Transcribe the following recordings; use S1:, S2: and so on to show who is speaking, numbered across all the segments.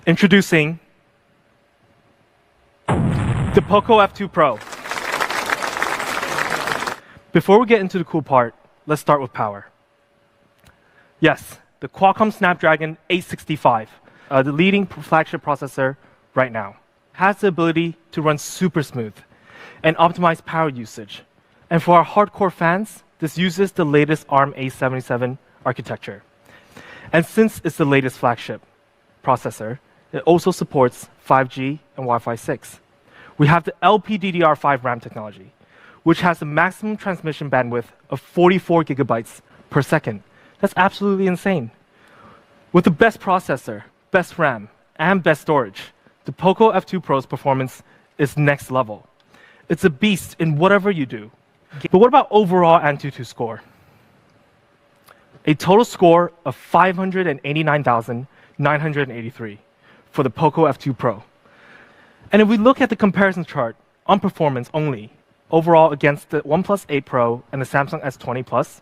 S1: Introducing the Poco F2 Pro. Before we get into the cool part, let's start with power. Yes, the Qualcomm Snapdragon 865, the leading flagship processor right now, has the ability to run super smooth and optimize power usage. And for our hardcore fans, this uses the latest ARM A77 architecture. And since it's the latest flagship processor, it also supports 5G and Wi-Fi 6. We have the LPDDR5 RAM technology, which has a maximum transmission bandwidth of 44 gigabytes per second. That's absolutely insane. With the best processor, best RAM, and best storage, the Poco F2 Pro's performance is next level. It's a beast in whatever you do. But what about overall Antutu score? A total score of 589,983 for the Poco F2 Pro. And if we look at the comparison chart on performance only, overall against the OnePlus 8 Pro and the Samsung S20 Plus,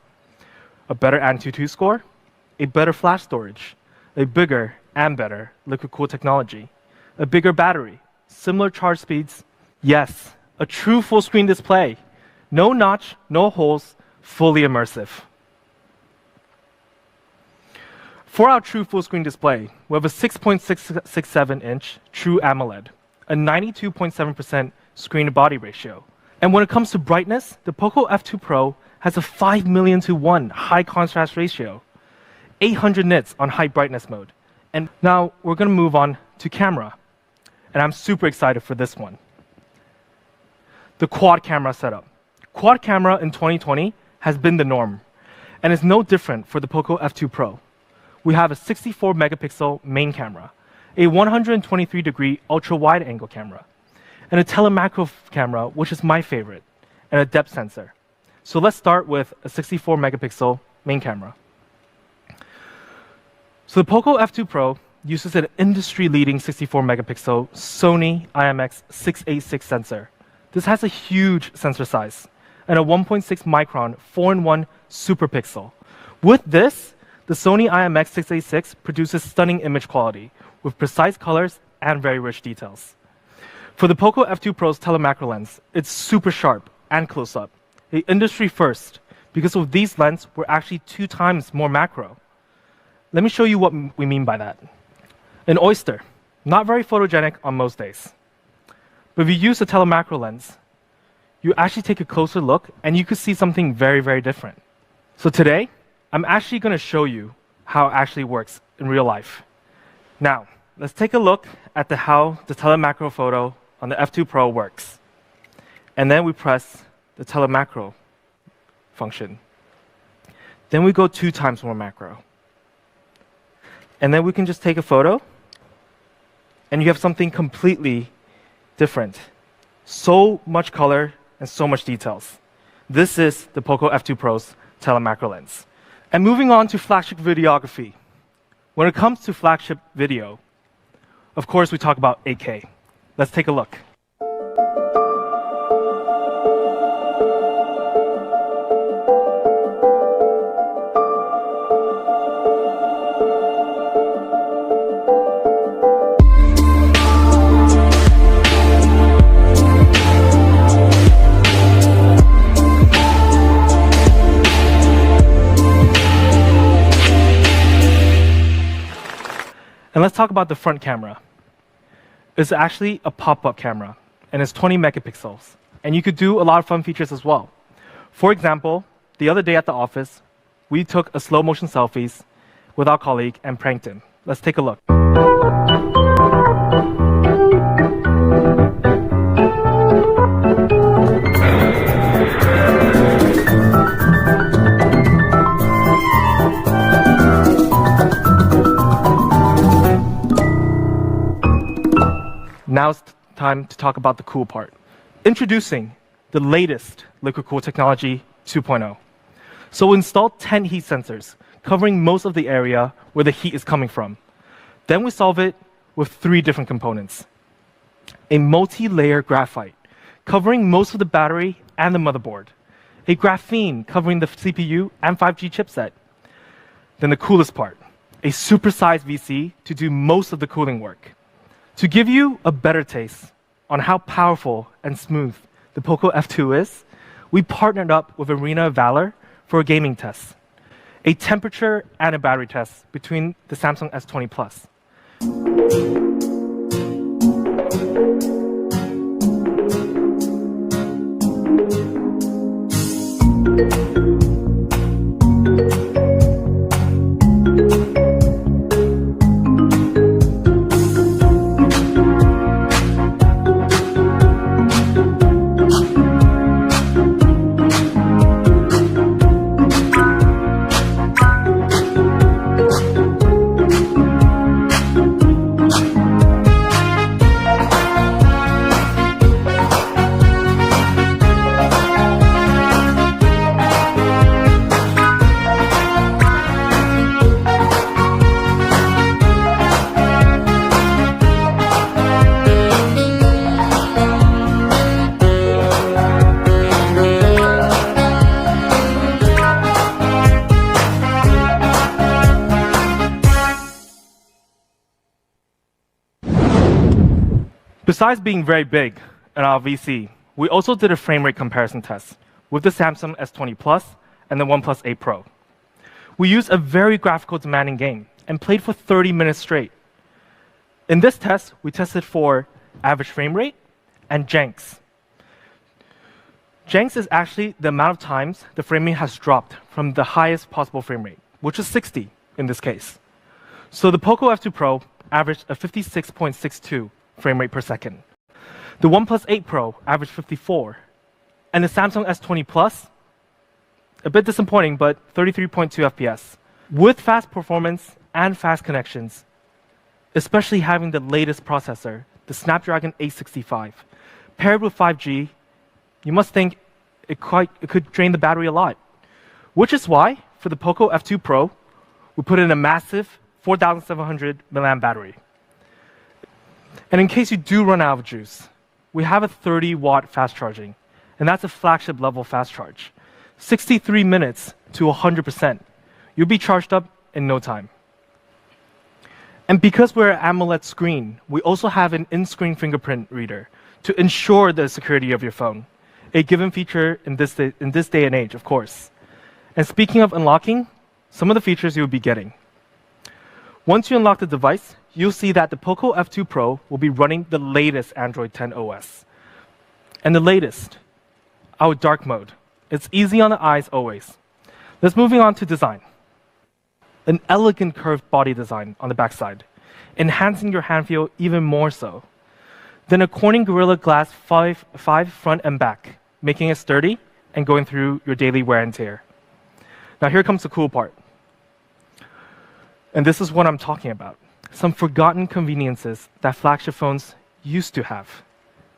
S1: a better Antutu score, a better flash storage, a bigger and better liquid-cooled technology, a bigger battery, similar charge speeds, yes, a true full-screen display, no notch, no holes, fully immersive. For our true full-screen display, we have a 6.667-inch True AMOLED, a 92.7% screen-to-body ratio. And when it comes to brightness, the Poco F2 Pro has a 5 million to 1 high contrast ratio, 800 nits on high brightness mode. And now we're going to move on to camera. And I'm super excited for this one. The quad camera setup. Quad camera in 2020 has been the norm, and is no different for the Poco F2 Pro. We have a 64 megapixel main camera, a 123-degree ultra-wide angle camera, and a telemacro camera, which is my favorite, and a depth sensor. So let's start with a 64 megapixel main camera. So the Poco F2 Pro uses an industry-leading 64 megapixel Sony IMX686 sensor. This has a huge sensor size and a 1.6 micron 4-in-1 super pixel. With this, the Sony IMX686 produces stunning image quality with precise colors and very rich details. For the Poco F2 Pro's telemacro lens, it's super sharp and close-up, an industry first, because with these lenses, we're actually 2 times more macro. Let me show you what we mean by that. An oyster, not very photogenic on most days. But if you use a telemacro lens, you actually take a closer look and you could see something very, very different. So today, I'm actually going to show you how it actually works in real life. Now, let's take a look at how the telemacro photo on the F2 Pro works. And then we press the telemacro function. Then we go 2 times more macro. And then we can just take a photo, and you have something completely different. So much color and so much details. This is the Poco F2 Pro's telemacro lens. And moving on to flagship videography. When it comes to flagship video, of course we talk about 8K. Let's take a look. And let's talk about the front camera. It's actually a pop-up camera, and it's 20 megapixels. And you could do a lot of fun features as well. For example, the other day at the office, we took a slow motion selfies with our colleague and pranked him. Let's take a look. Now it's time to talk about the cool part. Introducing the latest liquid-cooled technology 2.0. So we installed 10 heat sensors, covering most of the area where the heat is coming from. Then we solve it with 3 different components. A multi-layer graphite, covering most of the battery and the motherboard. A graphene, covering the CPU and 5G chipset. Then the coolest part, a supersized VC to do most of the cooling work. To give you a better taste on how powerful and smooth the Poco F2 is, we partnered up with Arena of Valor for a gaming test, a temperature and a battery test between the Samsung S20 Plus. Besides being very big in our VC, we also did a frame rate comparison test with the Samsung S20 Plus and the OnePlus 8 Pro. We used a very graphical demanding game and played for 30 minutes straight. In this test, we tested for average frame rate and janks. Janks is actually the amount of times the frame rate has dropped from the highest possible frame rate, which is 60 in this case. So the Poco F2 Pro averaged a 56.62 frame rate per second. The OnePlus 8 Pro averaged 54, and the Samsung S20 Plus, a bit disappointing, but 33.2 FPS. With fast performance and fast connections, especially having the latest processor, the Snapdragon 865, paired with 5G, you must think it could drain the battery a lot. Which is why, for the Poco F2 Pro, we put in a massive 4,700 mAh battery. And in case you do run out of juice, we have a 30-watt fast charging, and that's a flagship level fast charge. 63 minutes to 100%. You'll be charged up in no time. And because we're an AMOLED screen, we also have an in-screen fingerprint reader to ensure the security of your phone, a given feature in this day and age, of course. And speaking of unlocking, some of the features you'll be getting. Once you unlock the device, you'll see that the Poco F2 Pro will be running the latest Android 10 OS. And the latest, our dark mode. It's easy on the eyes always. Let's moving on to design. An elegant curved body design on the backside, enhancing your hand feel even more so. Then a Corning Gorilla Glass 5 front and back, making it sturdy and going through your daily wear and tear. Now here comes the cool part. And this is what I'm talking about. Some forgotten conveniences that flagship phones used to have.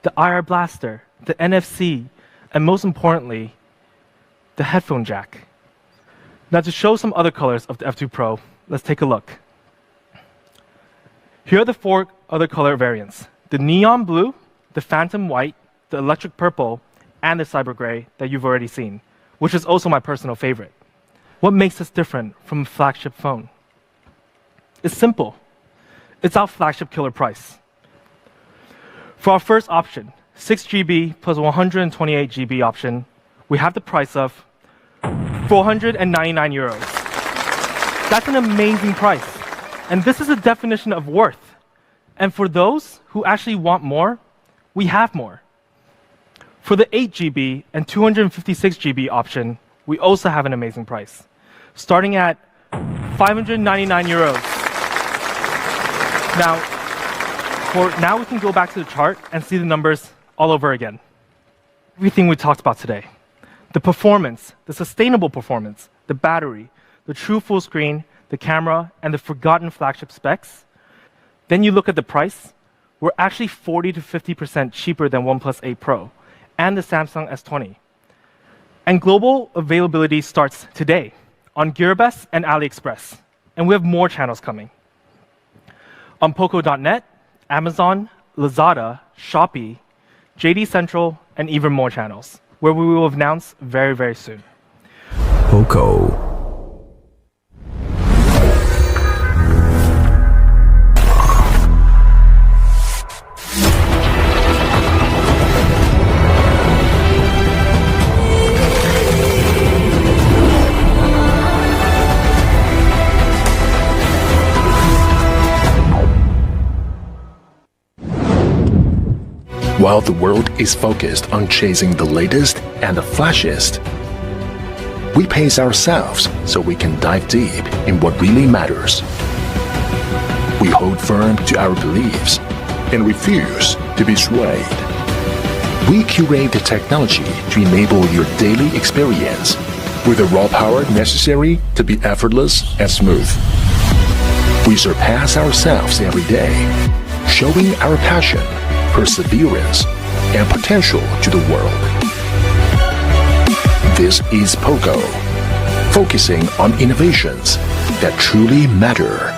S1: The IR blaster, the NFC, and most importantly, the headphone jack. Now to show some other colors of the F2 Pro, let's take a look. Here are the 4 other color variants. The neon blue, the phantom white, the electric purple, and the cyber gray that you've already seen, which is also my personal favorite. What makes us different from a flagship phone? It's simple. It's our flagship killer price. For our first option, 6GB plus 128GB option, we have the price of 499 euros. That's an amazing price. And this is a definition of worth. And for those who actually want more, we have more. For the 8GB and 256GB option, we also have an amazing price, starting at 599 euros. Now we can go back to the chart and see the numbers all over again. Everything we talked about today. The performance, the sustainable performance, the battery, the true full screen, the camera, and the forgotten flagship specs. Then you look at the price. We're actually 40 to 50% cheaper than OnePlus 8 Pro and the Samsung S20. And global availability starts today on Gearbest and AliExpress. And we have more channels coming. On Poco.net, Amazon, Lazada, Shopee, JD Central, and even more channels, where we will announce very, very soon.
S2: Poco. While the world is focused on chasing the latest and the flashiest, we pace ourselves so we can dive deep in what really matters. We hold firm to our beliefs and refuse to be swayed. We curate the technology to enable your daily experience with the raw power necessary to be effortless and smooth. We surpass ourselves every day, showing our passion, perseverance, and potential to the world. This is Poco, focusing on innovations that truly matter.